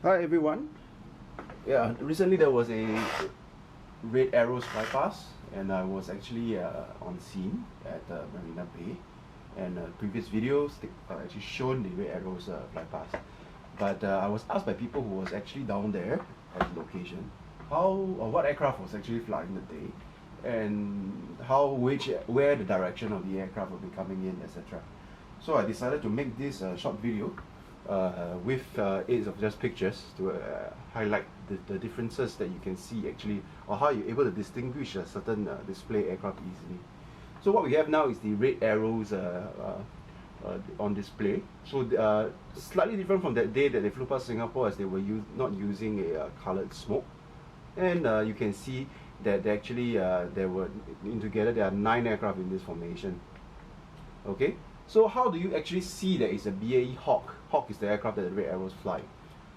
Hi everyone. Yeah, recently there was a Red Arrows Flypast, and I was actually on scene at Marina Bay. And previous videos actually shown the Red Arrows Flypast. But I was asked by people who was actually down there at the location how or what aircraft was actually flying the day, and where the direction of the aircraft will be coming in, etc. So I decided to make this short video with aids of just pictures to highlight the differences that you can see actually, or how you're able to distinguish a certain display aircraft easily. So what we have now is the Red Arrows on display. So slightly different from that day that they flew past Singapore, as they were not using a colored smoke. And you can see that they actually there are 9 aircraft in this formation. Okay, so how do you actually see that it's a BAE Hawk? Hawk is the aircraft that the Red Arrows fly.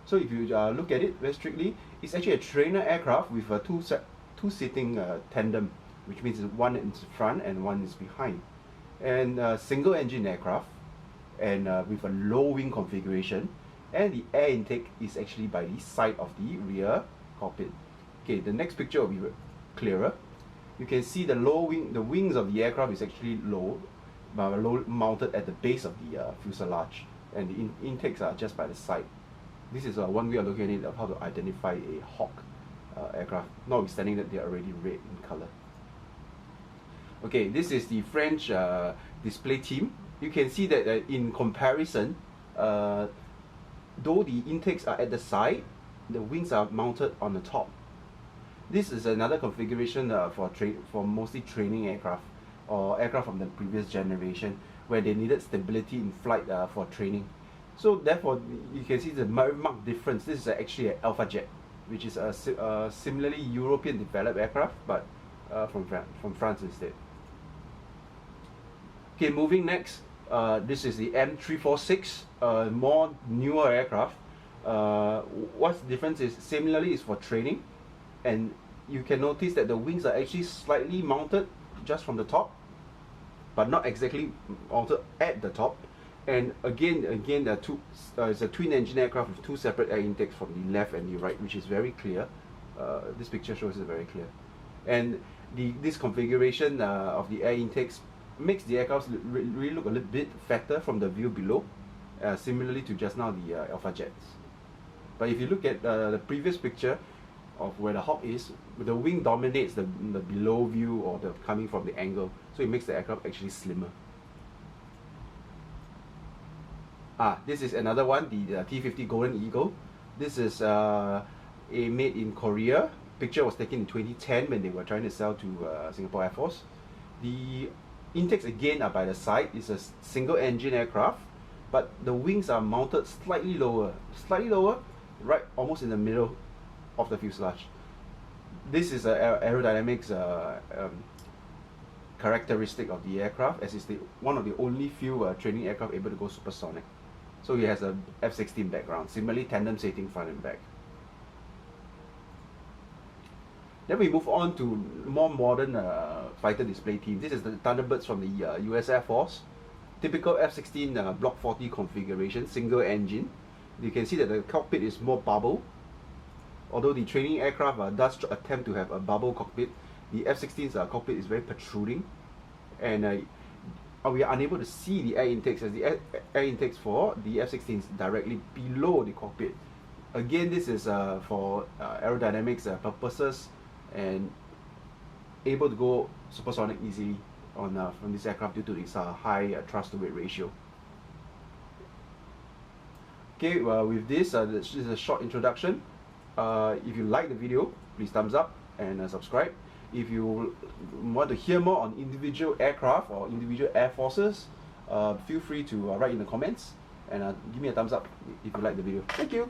So if you look at it very strictly, it's actually a trainer aircraft with a two-seating tandem, which means one is front and one is behind, and single engine aircraft, and with a low wing configuration, and the air intake is actually by the side of the rear cockpit. Okay, the next picture will be clearer. You can see the wings of the aircraft is actually low mounted at the base of the fuselage, and the intakes are just by the side. This is one way of looking at it, of how to identify a Hawk aircraft, notwithstanding that they are already red in color. Okay, this is the French display team. You can see that in comparison, though the intakes are at the side, the wings are mounted on the top. This is another configuration for mostly training aircraft, or aircraft from the previous generation, where they needed stability in flight for training. So therefore, you can see the marked difference. This is actually an Alpha Jet, which is a similarly European developed aircraft, but from France instead. Okay, moving next, this is the M346, more newer aircraft. What's the difference is, similarly, is for training, and you can notice that the wings are actually slightly mounted just from the top, but not exactly mounted at the top. And again, it's a twin engine aircraft with 2 separate air intakes from the left and the right, which is very clear. This picture shows it very clear. And this configuration of the air intakes makes the aircraft really look a little bit fatter from the view below, similarly to just now the Alpha Jets. But if you look at the previous picture of where the Hawk is, the wing dominates the below view, or the coming from the angle, so it makes the aircraft actually slimmer. This is another one, the T-50 Golden Eagle. This is made in Korea. Picture was taken in 2010 when they were trying to sell to Singapore Air Force. The intakes again are by the side. It's a single engine aircraft, but the wings are mounted slightly lower, right almost in the middle of the fuselage. This is an aerodynamics characteristic of the aircraft, as it's one of the only few training aircraft able to go supersonic. So it has a F-16 background, similarly tandem seating front and back. Then we move on to more modern fighter display teams. This is the Thunderbirds from the US Air Force. Typical F-16 Block 40 configuration, single engine. You can see that the cockpit is more bubble. Although the training aircraft does attempt to have a bubble cockpit, the F-16's cockpit is very protruding, and we are unable to see the air intakes, as the air intakes for the F-16 is directly below the cockpit. Again, this is for aerodynamics purposes, and able to go supersonic easily from this aircraft due to its high thrust to weight ratio. Okay, with this, this is a short introduction. If you like the video, please thumbs up and subscribe. If you want to hear more on individual aircraft or individual air forces, feel free to write in the comments, and give me a thumbs up if you like the video. Thank you.